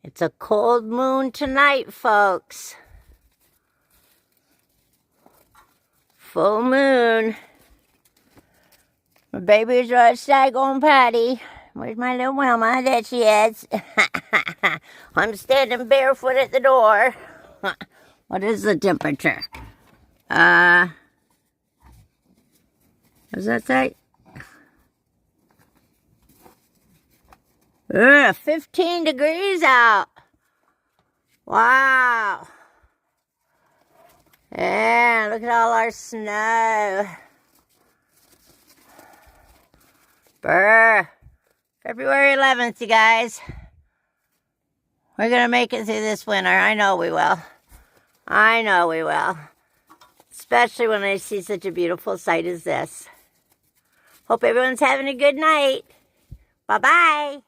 It's a cold moon tonight, folks. Full moon. My baby's outside going potty. Where's my little Wilma? There she is. I'm standing barefoot at the door. What is the temperature? What does that say? 15 degrees out. Wow. Yeah, look at all our snow. Brr. February 11th, you guys. We're going to make it through this winter. I know we will. I know we will. Especially when I see such a beautiful sight as this. Hope everyone's having a good night. Bye-bye.